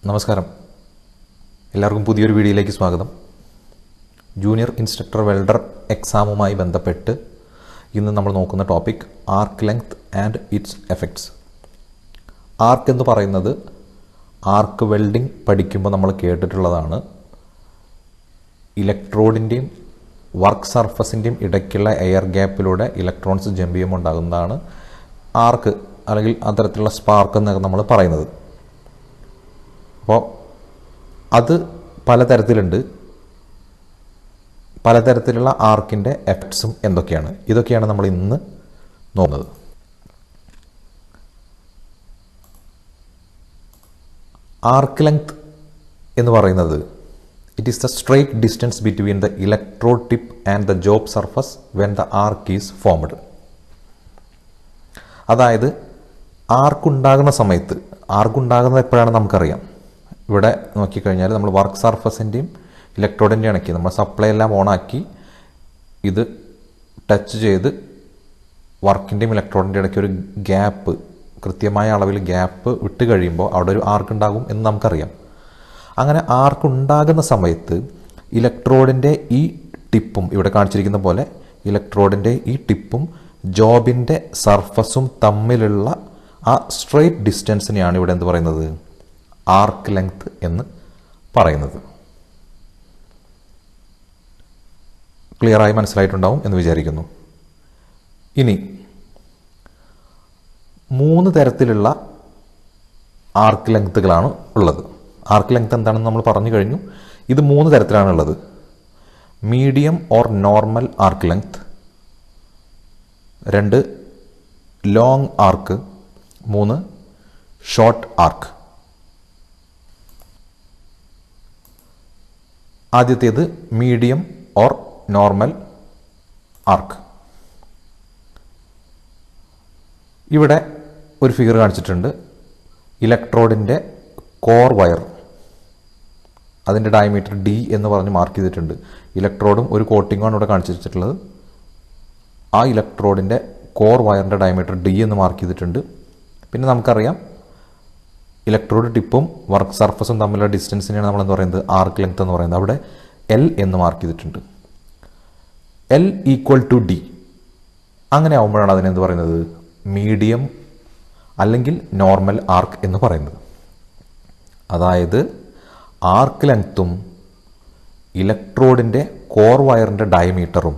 നമസ്കാരം, എല്ലാവർക്കും പുതിയൊരു വീഡിയോയിലേക്ക് സ്വാഗതം. ജൂനിയർ ഇൻസ്ട്രക്ടർ വെൽഡർ എക്സാമുമായി ബന്ധപ്പെട്ട് ഇന്ന് നമ്മൾ നോക്കുന്ന topic arc length and its effects. Arc എന്ന് പറയുന്നത് ആർക്ക് വെൽഡിംഗ് പഠിക്കുമ്പോൾ നമ്മൾ കേട്ടിട്ടുള്ളതാണ്. ഇലക്ട്രോഡിൻ്റെയും വർക്ക് സർഫസിൻ്റെയും ഇടയ്ക്കുള്ള എയർ ഗ്യാപ്പിലൂടെ ഇലക്ട്രോൺസ് ജമ്പ് ചെയ്യുമ്പോൾ ഉണ്ടാകുന്നതാണ് ആർക്ക് അല്ലെങ്കിൽ അത്തരത്തിലുള്ള സ്പാർക്ക് എന്നൊക്കെ നമ്മൾ പറയുന്നത്. അപ്പോൾ അത് പലതരത്തിലുണ്ട്. പലതരത്തിലുള്ള ആർക്കിൻ്റെ എഫക്ട്സും എന്തൊക്കെയാണ്, ഇതൊക്കെയാണ് നമ്മൾ ഇന്ന് നോക്കുന്നത്. ആർക്ക് ലെങ്ത് എന്ന് പറയുന്നത് it is the straight distance between the electrode tip and the job surface when the arc is formed. അതായത് ആർക്കുണ്ടാകുന്ന സമയത്ത്, ആർക്കുണ്ടാകുന്നത് എപ്പോഴാണ് നമുക്കറിയാം. ഇവിടെ നോക്കിക്കഴിഞ്ഞാൽ നമ്മൾ വർക്ക് സർഫസിൻ്റെയും ഇലക്ട്രോഡിൻ്റെയും ഇടയ്ക്ക് നമ്മൾ സപ്ലൈ എല്ലാം ഓണാക്കി ഇത് ടച്ച് ചെയ്ത് വർക്കിൻ്റെയും ഇലക്ട്രോഡിൻ്റെ ഇടയ്ക്ക് ഒരു ഗ്യാപ്പ്, കൃത്യമായ അളവിൽ ഗ്യാപ്പ് വിട്ട് കഴിയുമ്പോൾ അവിടെ ഒരു ആർക്ക് ഉണ്ടാകും എന്ന് നമുക്കറിയാം. അങ്ങനെ ആർക്ക് ഉണ്ടാകുന്ന സമയത്ത് ഇലക്ട്രോഡിൻ്റെ ഈ ടിപ്പും, ഇവിടെ കാണിച്ചിരിക്കുന്ന പോലെ ഇലക്ട്രോഡിൻ്റെ ഈ ടിപ്പും ജോബിൻ്റെ സർഫസും തമ്മിലുള്ള ആ സ്ട്രെയിറ്റ് ഡിസ്റ്റൻസിനെയാണ് ഇവിടെ എന്ത് പറയുന്നത്, ആർക്ക് ലെങ്ത് എന്ന് പറയുന്നത്. ക്ലിയറായി മനസ്സിലായിട്ടുണ്ടാവും എന്ന് വിചാരിക്കുന്നു. ഇനി 3 തരത്തിലുള്ള ആർക്ക് ലെങ്ത്തുകളാണ് ഉള്ളത്. ആർക്ക് ലെങ്ത് എന്താണെന്ന് നമ്മൾ പറഞ്ഞു കഴിഞ്ഞു. ഇത് 3 തരത്തിലാണുള്ളത്. Medium or normal arc length, 2 long arc, 3 short arc. ആദ്യത്തേത് മീഡിയം ഓർ നോർമൽ ആർക്ക്. ഇവിടെ ഒരു ഫിഗർ കാണിച്ചിട്ടുണ്ട്. ഇലക്ട്രോഡിൻ്റെ കോർ വയർ, അതിൻ്റെ ഡയമീറ്റർ ഡി എന്ന് പറഞ്ഞ് മാർക്ക് ചെയ്തിട്ടുണ്ട്. ഇലക്ട്രോഡും ഒരു കോട്ടിങ്ങുമാണ് ഇവിടെ കാണിച്ചിട്ടുള്ളത്. ആ ഇലക്ട്രോഡിൻ്റെ കോർ വയറിൻ്റെ ഡയമീറ്റർ ഡി എന്ന് മാർക്ക് ചെയ്തിട്ടുണ്ട്. പിന്നെ നമുക്കറിയാം ഇലക്ട്രോഡ് ടിപ്പും വർക്ക് സർഫസും തമ്മിലുള്ള ഡിസ്റ്റൻസിനെയാണ് നമ്മൾ എന്താ പറയുന്നത്, ആർക്ക് ലെങ്ത് എന്ന് പറയുന്നത്. അവിടെ എൽ എന്ന് മാർക്ക് ചെയ്തിട്ടുണ്ട്. L equal to D. അങ്ങനെ ആകുമ്പോഴാണ് അതിനെന്ത് പറയുന്നത്, മീഡിയം അല്ലെങ്കിൽ നോർമൽ ആർക്ക് എന്ന് പറയുന്നത്. അതായത് ആർക്ക് ലെങ്ത്തും ഇലക്ട്രോഡിൻ്റെ കോർ വയറിൻ്റെ ഡയമീറ്ററും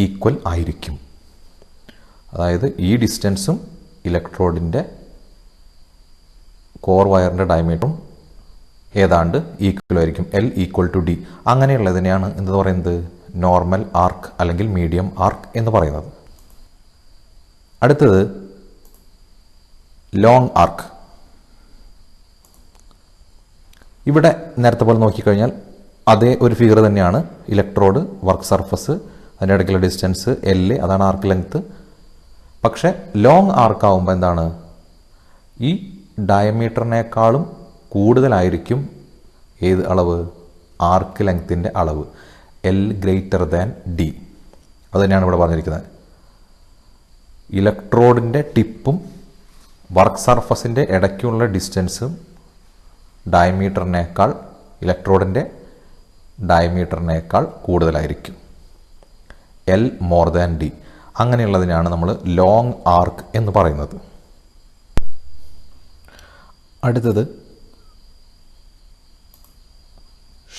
ഈക്വൽ ആയിരിക്കും. അതായത് ഈ ഡിസ്റ്റൻസും ഇലക്ട്രോഡിൻ്റെ കോർ വയറിൻ്റെ ഡയമീറ്ററും ഏതാണ്ട് ഈക്വൽ ആയിരിക്കും. L equal to D. അങ്ങനെയുള്ളതിനെയാണ് എന്ത് പറയുന്നത്, നോർമൽ ആർക്ക് അല്ലെങ്കിൽ മീഡിയം ആർക്ക് എന്ന് പറയുന്നത്. അടുത്തത് ലോങ് ആർക്ക്. ഇവിടെ നേരത്തെ പോലെ നോക്കിക്കഴിഞ്ഞാൽ അതേ ഒരു ഫിഗർ തന്നെയാണ്. ഇലക്ട്രോഡ്, വർക്ക് സർഫസ്, അതിൻ്റെ ഇടയ്ക്കുള്ള ഡിസ്റ്റൻസ് എൽ, അതാണ് ആർക്ക് ലെങ്ത്. പക്ഷേ ലോങ് ആർക്ക് ആകുമ്പോൾ എന്താണ്, ഈ ഡയമീറ്ററിനേക്കാളും കൂടുതലായിരിക്കും ഏത് അളവ്, ആർക്ക് ലെങ്ത്തിൻ്റെ അളവ്. L greater than D. അത് തന്നെയാണ് ഇവിടെ പറഞ്ഞിരിക്കുന്നത്. ഇലക്ട്രോഡിൻ്റെ ടിപ്പും വർക്ക് സർഫസിൻ്റെ ഇടയ്ക്കുള്ള ഡിസ്റ്റൻസും ഡയമീറ്ററിനേക്കാൾ, ഇലക്ട്രോഡിൻ്റെ ഡയമീറ്ററിനേക്കാൾ കൂടുതലായിരിക്കും. L more than D. അങ്ങനെയുള്ളതിനാണ് നമ്മൾ ലോങ് ആർക്ക് എന്ന് പറയുന്നത്. അടുത്തത്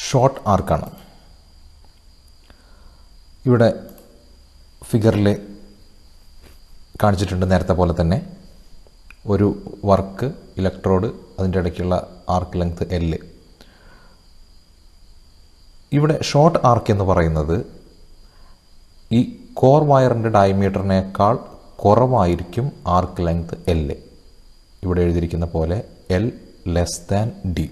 ഷോർട്ട് ആർക്കാണ്. ഇവിടെ ഫിഗറിൽ കാണിച്ചിട്ടുണ്ട് നേരത്തെ പോലെ തന്നെ ഒരു വർക്ക്, ഇലക്ട്രോഡ്, അതിൻ്റെ ഇടയ്ക്കുള്ള ആർക്ക് ലെങ്ത് എൽ. ഇവിടെ ഷോർട്ട് ആർക്ക് എന്ന് പറയുന്നത് ഈ കോർ വയറിൻ്റെ ഡയമീറ്ററിനേക്കാൾ കുറവായിരിക്കും ആർക്ക് ലെങ്ത് എൽ. ഇവിടെ എഴുതിയിരിക്കുന്ന പോലെ എൽ ലെസ് ദാൻ ഡി.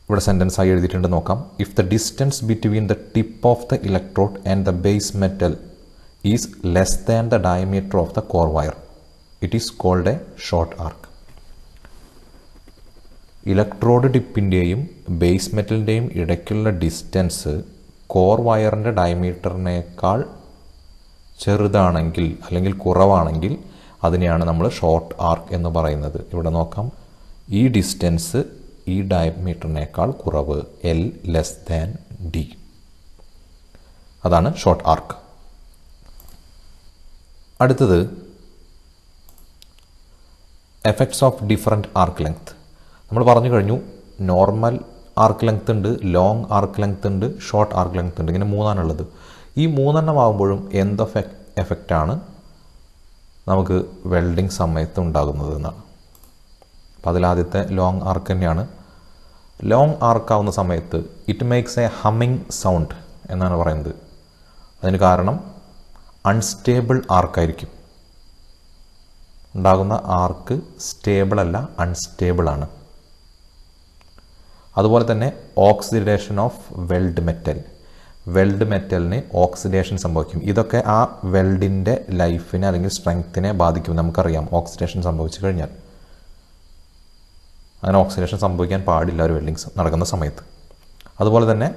ഇവിടെ സെൻറ്റൻസ് ആയി എഴുതിയിട്ടുണ്ട്, നോക്കാം. If the distance between the tip of the electrode and the base metal is less than the diameter of the core wire, it is called a short arc. Electrode ടിപ്പിൻ്റെയും base മെറ്റലിൻ്റെയും ഇടയ്ക്കുള്ള distance core വയറിൻ്റെ ഡയമീറ്ററിനേക്കാൾ ചെറുതാണെങ്കിൽ അല്ലെങ്കിൽ കുറവാണെങ്കിൽ അതിനെയാണ് നമ്മൾ short ആർക്ക് എന്ന് പറയുന്നത്. ഇവിടെ നോക്കാം, ഈ ഡിസ്റ്റൻസ് ഈ ഡയമീറ്ററിനേക്കാൾ കുറവ്, L ലെസ് ദാൻ D. അതാണ് ഷോർട്ട് ആർക്ക്. അടുത്തത് effects of different arc length. നമ്മൾ പറഞ്ഞു കഴിഞ്ഞു, നോർമൽ ആർക്ക് ലെങ്ത് ഉണ്ട്, ലോങ് ആർക്ക് ലെങ്ത് ഉണ്ട്, ഷോർട്ട് ആർക്ക് ലെങ്ത് ഉണ്ട്. ഇങ്ങനെ മൂന്നാണുള്ളത്. ഈ മൂന്നെണ്ണം ആകുമ്പോഴും എന്ത് എഫക്റ്റാണ് നമുക്ക് വെൽഡിങ് സമയത്ത് ഉണ്ടാകുന്നത് എന്നാണ്. അപ്പം അതിലാദ്യത്തെ ലോങ് ആർക്ക് തന്നെയാണ്. ലോങ് ആർക്കാവുന്ന സമയത്ത് it makes A humming sound എന്നാണ് പറയുന്നത്. അതിന് കാരണം അൺസ്റ്റേബിൾ ആർക്കായിരിക്കും. ഉണ്ടാകുന്ന ആർക്ക് സ്റ്റേബിൾ അല്ല, അൺസ്റ്റേബിൾ ആണ്. അതുപോലെ തന്നെ oxidation of weld metal, weld മെറ്റലിന് ഓക്സിഡേഷൻ സംഭവിക്കും. ഇതൊക്കെ ആ വെൽഡിൻ്റെ ലൈഫിനെ അല്ലെങ്കിൽ സ്ട്രെങ്ത്തിനെ ബാധിക്കും. നമുക്കറിയാം ഓക്സിഡേഷൻ സംഭവിച്ചു കഴിഞ്ഞാൽ. അങ്ങനെ ഓക്സിഡേഷൻ സംഭവിക്കാൻ പാടില്ല ഒരു വെൽഡിങ് നടക്കുന്ന സമയത്ത്. അതുപോലെ തന്നെ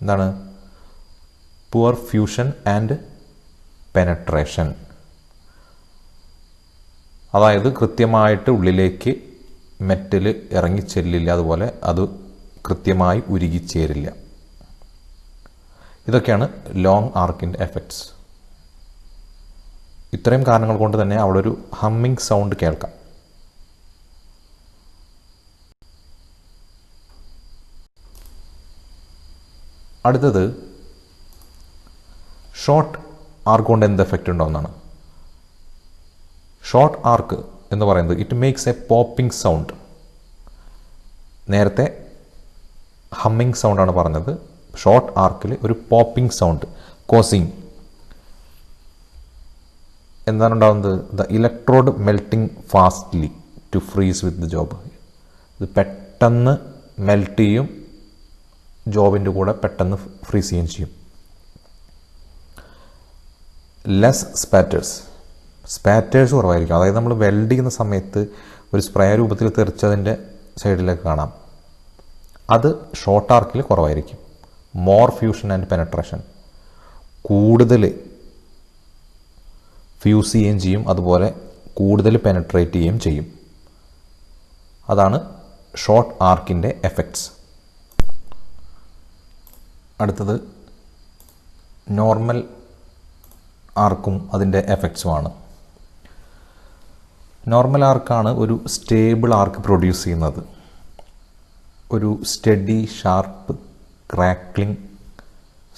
എന്താണ്, പുവർ ഫ്യൂഷൻ ആൻഡ് പെനട്രേഷൻ, അതായത് കൃത്യമായിട്ട് ഉള്ളിലേക്ക് മെറ്റൽ ഇറങ്ങിച്ചെല്ലില്ല, അതുപോലെ അത് കൃത്യമായി ഉരുകിച്ചേരില്ല. ഇതൊക്കെയാണ് ലോങ് ആർക്കിൻ്റെ എഫക്ട്സ്. ഇത്രയും കാരണങ്ങൾ കൊണ്ട് തന്നെ അവിടെ ഒരു ഹമ്മിങ് സൗണ്ട് കേൾക്കാം. അടുത്തത് ഷോർട്ട് ആർക്ക് കൊണ്ട് എന്ത് എഫക്റ്റ് ഉണ്ടോയെന്നാണ്. ഷോർട്ട് ആർക്ക് എന്ന് പറയുന്നത് it makes A popping sound. നേരത്തെ ഹമ്മിങ് സൗണ്ടാണ് പറഞ്ഞത്. ഷോർട്ട് ആർക്കിൽ ഒരു പോപ്പിംഗ് സൗണ്ട് കോസിങ്. എന്താണ് ഉണ്ടാകുന്നത്? The electrode melting fastly to freeze with the job. ഇത് പെട്ടെന്ന് മെൽറ്റ് ചെയ്യും, ജോബിൻ്റെ കൂടെ പെട്ടെന്ന് ഫ്രീസ് ചെയ്യുകയും ചെയ്യും. ലെസ് സ്പാറ്റേഴ്സ്, സ്പാറ്റേഴ്സ് കുറവായിരിക്കും. അതായത് നമ്മൾ വെൽഡ് ചെയ്യുന്ന സമയത്ത് ഒരു സ്പ്രേ രൂപത്തിൽ തെറിച്ചതിൻ്റെ സൈഡിലേക്ക് കാണാം. അത് ഷോർട്ട് ആർക്കിൽ കുറവായിരിക്കും. മോർ ഫ്യൂഷൻ ആൻഡ് പെനട്രേഷൻ, കൂടുതൽ ഫ്യൂസ് ചെയ്യുകയും ചെയ്യും, അതുപോലെ കൂടുതൽ പെനട്രേറ്റ് ചെയ്യുകയും ചെയ്യും. അതാണ് ഷോർട്ട് ആർക്കിൻ്റെ എഫക്ട്സ്. അടുത്തത് നോർമൽ ആർക്കും അതിൻ്റെ എഫക്ട്സുമാണ്. നോർമൽ ആർക്കാണ് ഒരു സ്റ്റേബിൾ ആർക്ക് പ്രൊഡ്യൂസ് ചെയ്യുന്നത്. ഒരു സ്റ്റഡി ഷാർപ്പ് ക്രാക്ലിംഗ്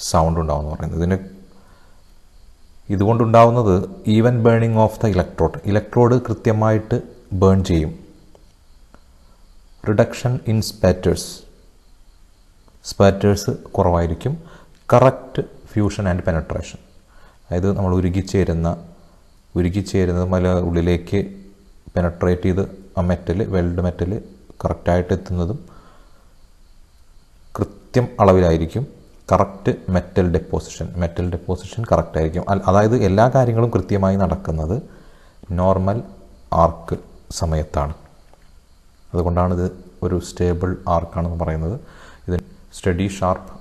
സൗണ്ട് ഉണ്ടാവും എന്ന് പറയുന്നത്. ഇതുകൊണ്ടുണ്ടാവുന്നത് even burning of the electrode കൃത്യമായിട്ട് ബേൺ ചെയ്യും. റിഡക്ഷൻ ഇൻ സ്പാറ്റേഴ്സ് കുറവായിരിക്കും. കറക്റ്റ് ഫ്യൂഷൻ ആൻഡ് പെനട്രേഷൻ, അതായത് നമ്മൾ ഉരുകിച്ചേരുന്നത് മല ഉള്ളിലേക്ക് പെനട്രേറ്റ് ചെയ്ത് ആ വെൽഡ് മെറ്റൽ കറക്റ്റായിട്ട് എത്തുന്നതും കൃത്യം അളവിലായിരിക്കും. കറക്റ്റ് മെറ്റൽ ഡെപ്പോസിഷൻ കറക്റ്റായിരിക്കും. അതായത് എല്ലാ കാര്യങ്ങളും കൃത്യമായി നടക്കുന്നത് നോർമൽ ആർക്ക് സമയത്താണ്. അതുകൊണ്ടാണിത് ഒരു സ്റ്റേബിൾ ആർക്കാണെന്ന് പറയുന്നത്. ഇത് സ്റ്റഡി ഷാർപ്പ്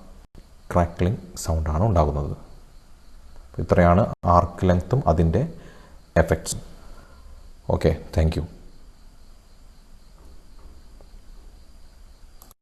ക്രാക്ലിംഗ് സൗണ്ടാണ് ഉണ്ടാകുന്നത്. ഇത്രയാണ് ആർക്ക് ലെങ്ത്തും അതിൻ്റെ എഫക്ട്സും. Okay, thank you.